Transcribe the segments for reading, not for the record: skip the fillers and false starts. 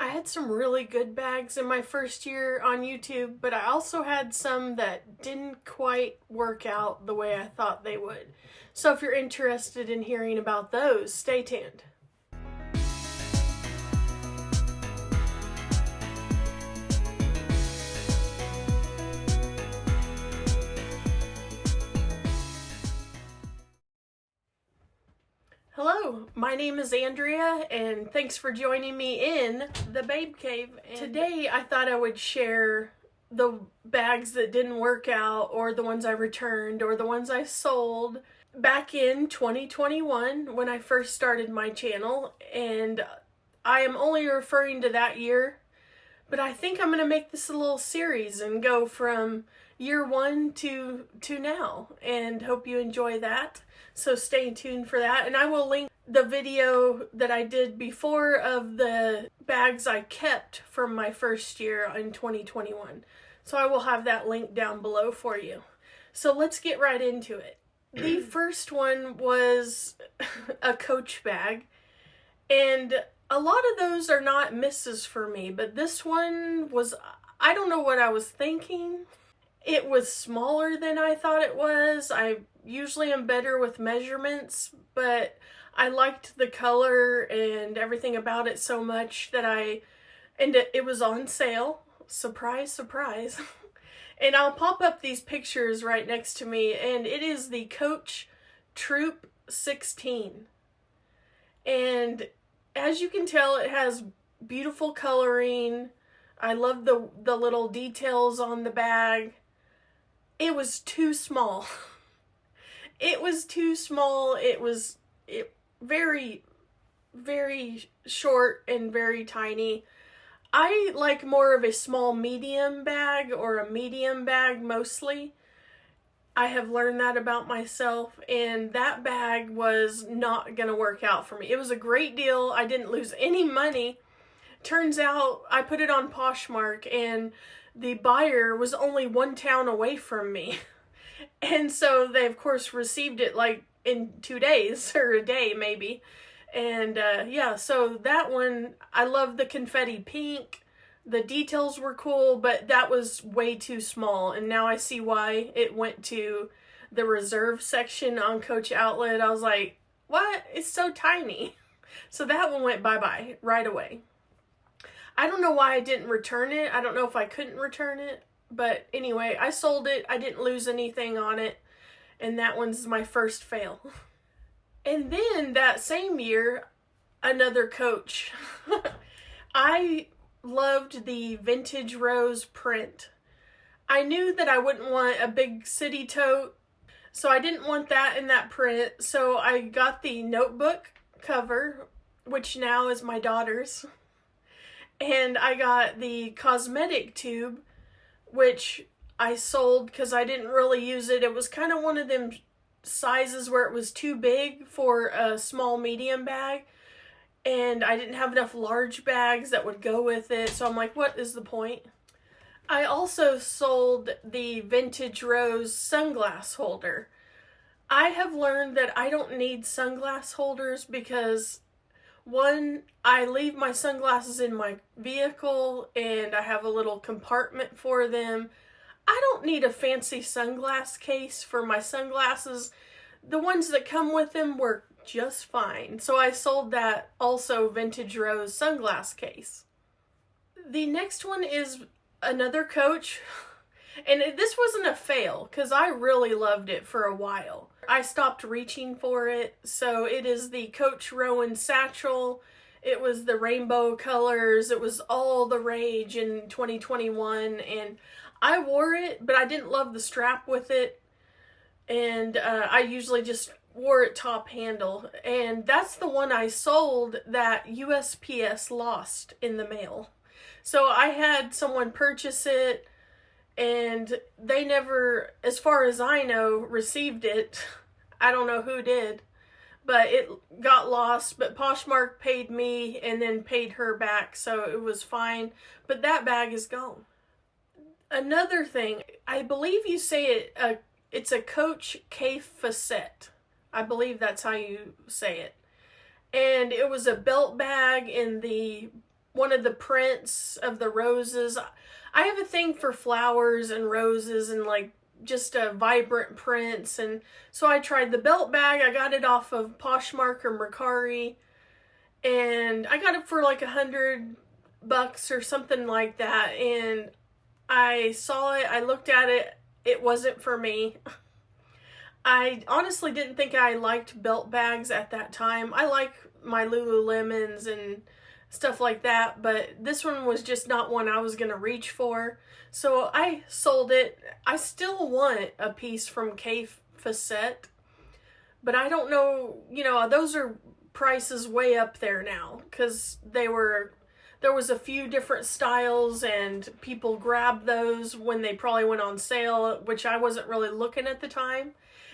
I had some really good bags in my first year on YouTube, but I also had some that didn't quite work out the way I thought they would. So if you're interested in hearing about those, stay tuned. Hello, my name is Andrea, and thanks for joining me in the Babe Cave. And today I thought I would share the bags that didn't work out, or the ones I returned, or the ones I sold back in 2021 when I first started my channel. And I am only referring to that year, but I think I'm going to make this a little series and go from year one to now, and hope you enjoy that. So stay tuned for that, and I will link the video that I did before of the bags I kept from my first year in 2021. So I will have that link down below for you. So let's get right into it. The first one was a Coach bag, and a lot of those are not misses for me, but this one was, I don't know what I was thinking. It was smaller than I thought it was. I usually am better with measurements, but I liked the color and everything about it so much that it was on sale. Surprise, surprise. And I'll pop up these pictures right next to me, and it is the Coach Troop 16. And as you can tell, it has beautiful coloring. I love the little details on the bag. It was too small. It was too small. It was very, very short and very tiny. I like more of a small medium bag, or a medium bag mostly. I have learned that about myself, and that bag was not going to work out for me. It was a great deal. I didn't lose any money. Turns out I put it on Poshmark, and the buyer was only one town away from me. And so they, of course, received it like in 2 days, or a day maybe. And yeah, so that one, I love the confetti pink. The details were cool, but that was way too small. And now I see why it went to the reserve section on Coach Outlet. I was like, what? It's so tiny. So that one went bye-bye right away. I don't know why I didn't return it. I don't know if I couldn't return it. But anyway, I sold it. I didn't lose anything on it. And that one's my first fail. And then that same year, another Coach. I loved the vintage rose print. I knew that I wouldn't want a big city tote, so I didn't want that in that print. So I got the notebook cover, which now is my daughter's. And I got the cosmetic tube, which I sold because I didn't really use it. It was kind of one of them sizes where it was too big for a small medium bag, and I didn't have enough large bags that would go with it. So I'm like, what is the point? I also sold the vintage rose sunglass holder. I have learned that I don't need sunglass holders because, one, I leave my sunglasses in my vehicle, and I have a little compartment for them. I don't need a fancy sunglass case for my sunglasses. The ones that come with them work just fine. So I sold that also vintage rose sunglass case. The next one is another Coach. And this wasn't a fail because I really loved it for a while. I stopped reaching for it. So it is the Coach Rowan satchel. It was the rainbow colors. It was all the rage in 2021. And I wore it, but I didn't love the strap with it. And I usually just wore it top handle. And that's the one I sold that USPS lost in the mail. So I had someone purchase it, and they never, as far as I know, received it. I don't know who did, but it got lost. But Poshmark paid me and then paid her back, so it was fine. But that bag is gone. Another thing, I believe you say it, it's a Coach K Facette. I believe that's how you say it. And it was a belt bag in the one of the prints of the roses. I have a thing for flowers and roses and like just vibrant prints, and so I tried the belt bag. I got it off of Poshmark or Mercari, and I got it for like $100 or something like that, and I saw it, I looked at it, it wasn't for me. I honestly didn't think I liked belt bags at that time. I like my Lululemons and stuff like that, but this one was just not one I was going to reach for. So I sold it. I still want a piece from K Facette, but I don't know, you know, those are prices way up there now because there was a few different styles and people grabbed those when they probably went on sale, which I wasn't really looking at the time.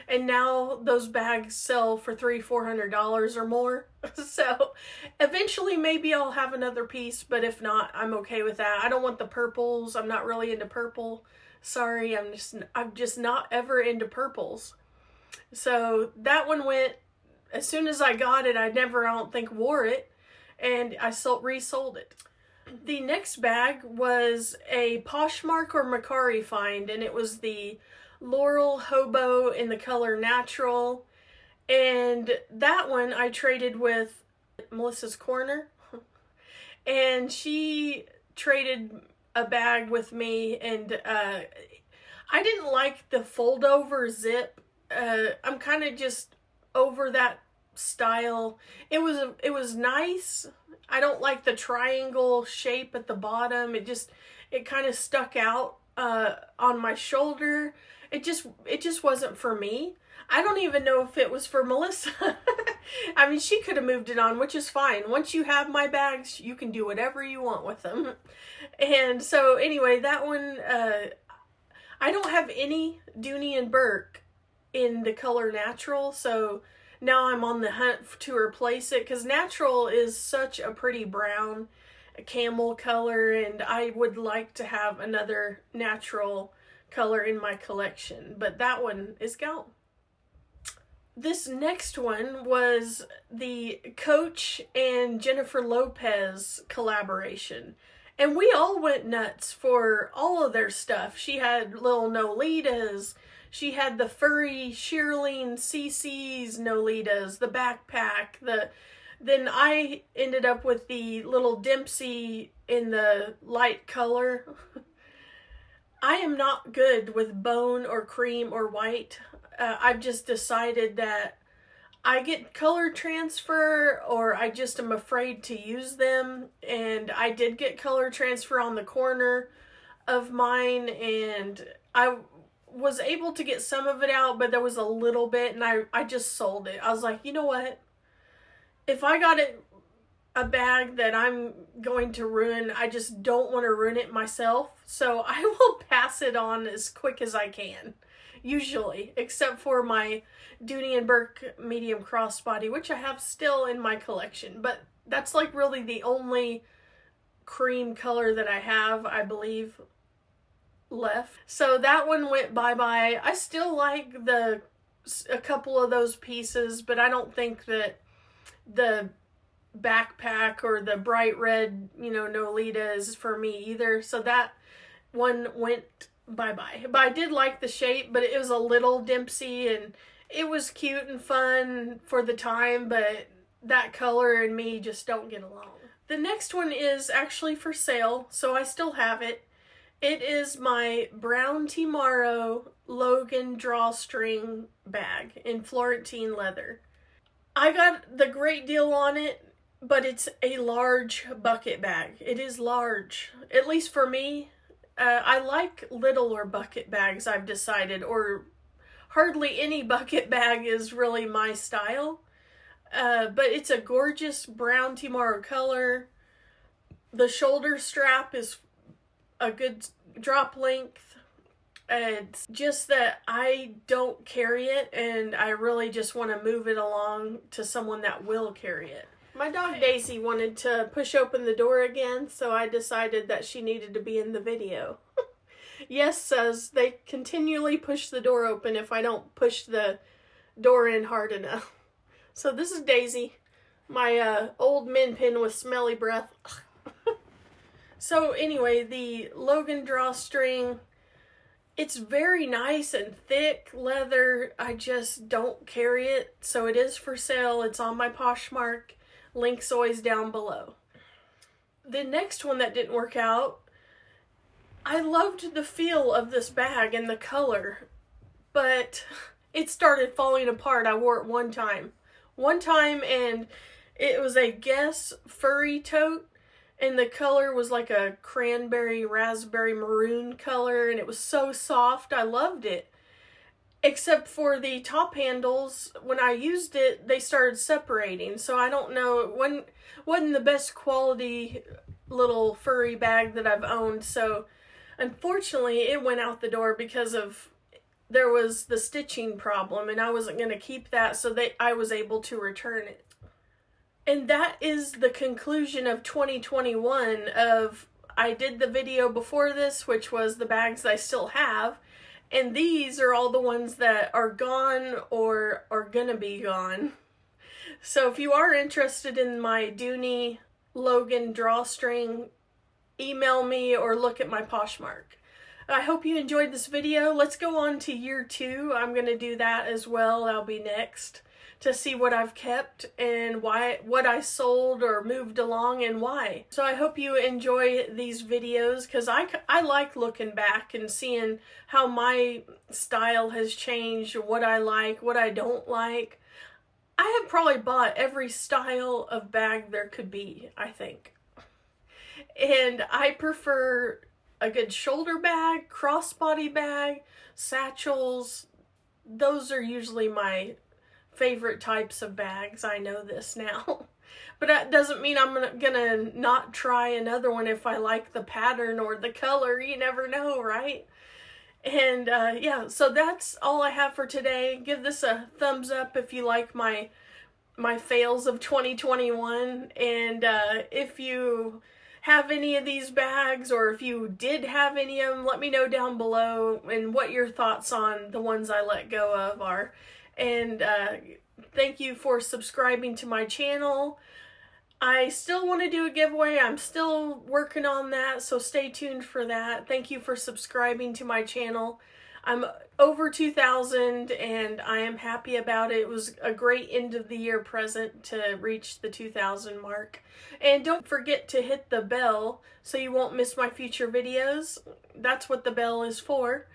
And now those bags sell for $300-400 or more. So eventually maybe I'll have another piece, but if not, I'm okay with that. I don't want the purples. I'm not really into purple. Sorry, I'm just not ever into purples. So that one went, as soon as I got it, I don't think wore it, and I resold it. The next bag was a Poshmark or Mercari find, and it was the Laurel Hobo in the color Natural, and that one I traded with Melissa's Corner, and she traded a bag with me, and I didn't like the fold over zip. I'm kind of just over that style. It was nice. I don't like the triangle shape at the bottom. It kind of stuck out on my shoulder. It just wasn't for me. I don't even know if it was for Melissa. I mean, she could have moved it on, which is fine. Once you have my bags, you can do whatever you want with them. And so anyway, that one, I don't have any Dooney Bourke in the color Natural, so now I'm on the hunt to replace it, because Natural is such a pretty brown camel color, and I would like to have another natural color in my collection, but that one is gone. This next one was the Coach and Jennifer Lopez collaboration, and we all went nuts for all of their stuff. She had little Nolitas, she had the furry Shearling CC's Nolitas, the backpack, then I ended up with the little Dempsey in the light color. I am not good with bone or cream or white. I've just decided that I get color transfer, or I just am afraid to use them. And I did get color transfer on the corner of mine, and I was able to get some of it out, but there was a little bit, and I just sold it. I was like, you know what? If I got a bag that I'm going to ruin, I just don't want to ruin it myself. So I will pass it on as quick as I can, usually, except for my Dooney Bourke medium crossbody, which I have still in my collection. But that's like really the only cream color that I have, I believe, left. So that one went bye-bye. I still like a couple of those pieces, but I don't think that the backpack or the bright red, Nolita is for me either. So that one went bye-bye. But I did like the shape, but it was a little Dempsey, and it was cute and fun for the time, but that color and me just don't get along. The next one is actually for sale, so I still have it. It is my Brown Timaro Logan drawstring bag in Florentine leather. I got the great deal on it, but it's a large bucket bag. It is large, at least for me. I like littler bucket bags, I've decided, or hardly any bucket bag is really my style. But it's a gorgeous brown Timaro color. The shoulder strap is a good drop length. It's just that I don't carry it, and I really just want to move it along to someone that will carry it. My dog Daisy wanted to push open the door again, so I decided that she needed to be in the video. Yes says they continually push the door open if I don't push the door in hard enough. So this is Daisy, my old min pin with smelly breath. So anyway, the Logan drawstring, it's very nice and thick leather. I just don't carry it, so it is for sale. It's on my Poshmark. Link's always down below. The next one that didn't work out, I loved the feel of this bag and the color, but it started falling apart. I wore it one time, and it was a Guess furry tote, and the color was like a cranberry, raspberry, maroon color, and it was so soft. I loved it. Except for the top handles, when I used it, they started separating. So I don't know, it wasn't the best quality little furry bag that I've owned. So unfortunately, it went out the door because there was the stitching problem, and I wasn't going to keep that, so I was able to return it. And that is the conclusion of 2021 I did the video before this, which was the bags I still have, and these are all the ones that are gone or are gonna be gone. So if you are interested in my Dooney Logan drawstring, email me or look at my Poshmark. I hope you enjoyed this video. Let's go on to year 2. I'm gonna do that as well. That'll be next, to see what I've kept and what I sold or moved along and why. So I hope you enjoy these videos, because I like looking back and seeing how my style has changed, what I like, what I don't like. I have probably bought every style of bag there could be, I think. And I prefer a good shoulder bag, crossbody bag, satchels. Those are usually my favorite types of bags. I know this now. But that doesn't mean I'm gonna not try another one if I like the pattern or the color. You never know, right? And yeah, so that's all I have for today. Give this a thumbs up if you like my fails of 2021. And if you have any of these bags, or if you did have any of them, let me know down below and what your thoughts on the ones I let go of are. And thank you for subscribing to my channel. I still want to do a giveaway. I'm still working on that, so stay tuned for that. Thank you for subscribing to my channel. I'm over 2,000 and I am happy about it. It was a great end of the year present to reach the 2,000 mark. And don't forget to hit the bell so you won't miss my future videos. That's what the bell is for.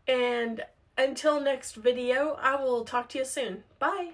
And until next video, I will talk to you soon. Bye!